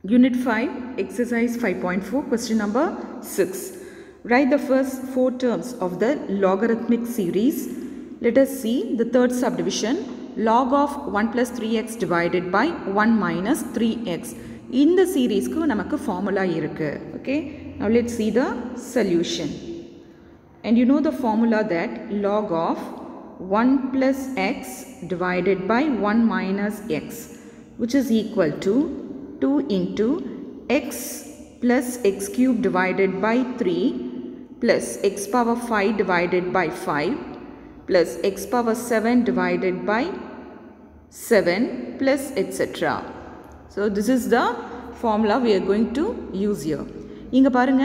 Unit 5, Exercise 5.4, question number 6. Write the first 4 terms of the logarithmic series. Let us see the third subdivision, log of 1 plus 3x divided by 1 minus 3x. In the series, namakku formula irukku. Okay, now let's see the solution. And you know the formula that log of 1 plus x divided by 1 minus x, which is equal to 2 into x plus x cube divided by 3 plus x power 5 divided by 5 plus x power 7 divided by 7 plus etc. So this is the formula we are going to use here. இங்க பாருங்க,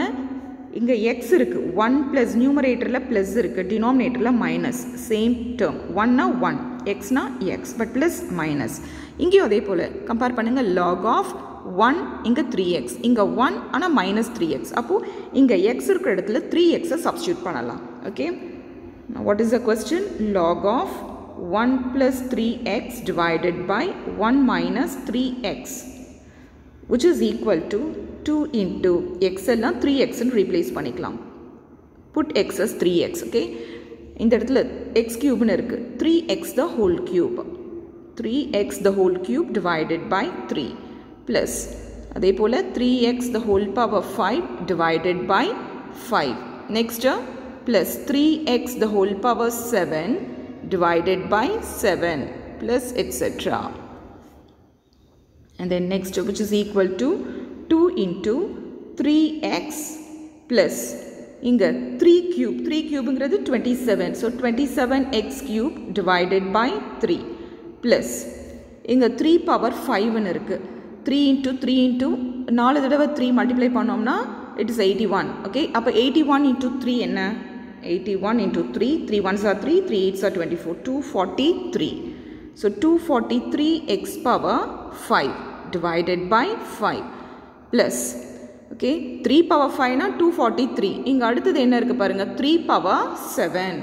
இங்க x இருக்கு, 1 plus numeratorல plus இருக்கு, denominatorல minus, same term, 1 na 1, x na x, but plus minus. இங்கேயும் அதே போல compare பண்ணுங்க, log of 1 இங்க 3x, இங்க 1 ஆனா minus 3x, அப்போ இங்க x இருக்கிற இடத்துல 3x substitute பண்ணலாம். Okay, now what is the question? Log of 1 plus 3x divided by 1 minus 3x, which is equal to 2 into x எல்லாம் 3x ன்னு replace பண்ணிக்கலாம். Put x as 3x. Okay, இந்த இடத்துல x cube ன்னு இருக்கு, 3x the whole cube, 3x the whole cube divided by 3 plus அதே போல 3x the whole power 5 divided by 5. Next plus 3x the whole power 7 divided by 7 plus etc. And then next, which is equal to 2 into 3x plus inga 3 cube ங்கிறது 27, so 27x cube divided by 3 plus inga 3 power 5 ன்னு இருக்கு, 3 into 3 into 4 தடவை 3 multiply பண்ணோம்னா it is 81. Okay, அப்ப 81 into 3 என்ன? 81 into 3, 3 ones are 3, 3 8s are 24, 243. So 243 x power 5 divided by 5 plus, okay, 3 power 5 na 243. இங்க அடுத்தது என்ன இருக்கு பாருங்க, 3 power 7.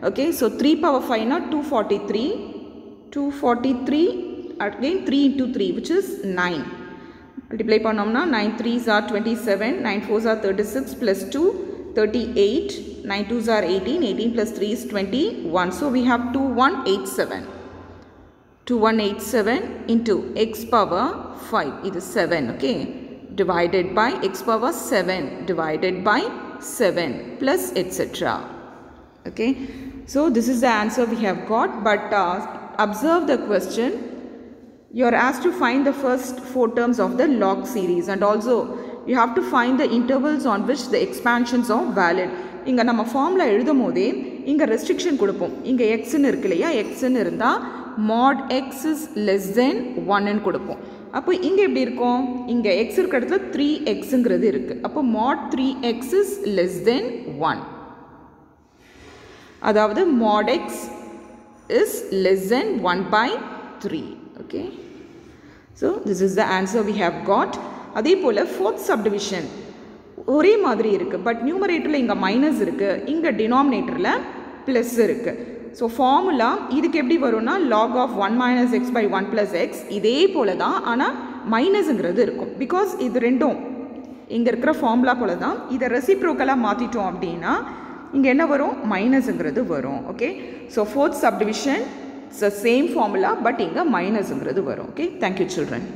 Okay, so 3 power 5 na 243, 243 again 3 into 3, which is 9. Multiply பண்ணோம்னா 9 3s are 27, 9 4s are 36 plus 2 38, 9 2s are 18, 18 plus 3 is 21. So we have 2187. 2187 into x power 5, it is 7, okay, divided by x power 7 divided by 7 plus etc. Okay, so this is the answer we have got, but observe the question. You are asked to find the first 4 terms of the log series, and also you have to find the intervals on which the expansions are valid. இங்க நம்ம formula எழுதும்போதே இங்க restriction கொடுப்போம். இங்க x ன்னு இருக்கு இல்லையா, x ன்னு இருந்தா mod x is less than 1 ன்னு கொடுப்போம். அப்போ இங்க எப்படி இருக்கும், இங்க x இருக்கிற இடத்துல 3x ங்கிறது இருக்கு, அப்போ mod 3x is less than 1, அதாவது mod x is less than 1 by 3. Okay, so this is the answer we have got. அதே போல fourth subdivision ஒரே மாதிரி இருக்கு, பட் நியூமரேட்டர்ல இங்க மைனஸ் இருக்கு, இங்க டினாமினேட்டர்ல பிளஸ் இருக்கு. ஸோ ஃபார்முலா இதுக்கு எப்படி வரும்னா log of 1 minus x by 1 plus x, இதே போல தான், ஆனால் மைனஸ்ங்கிறது இருக்கும். பிகாஸ் இது ரெண்டும் இங்கே இருக்கிற ஃபார்முலா போல தான். இதை ரெசிப்ரோக்கலாக மாற்றிட்டோம் அப்படின்னா இங்கே என்ன வரும், மைனஸ்ங்கிறது வரும். Okay, so fourth subdivision it's the same formula, but இங்கே மைனஸ்ங்கிறது வரும். Okay, thank you children.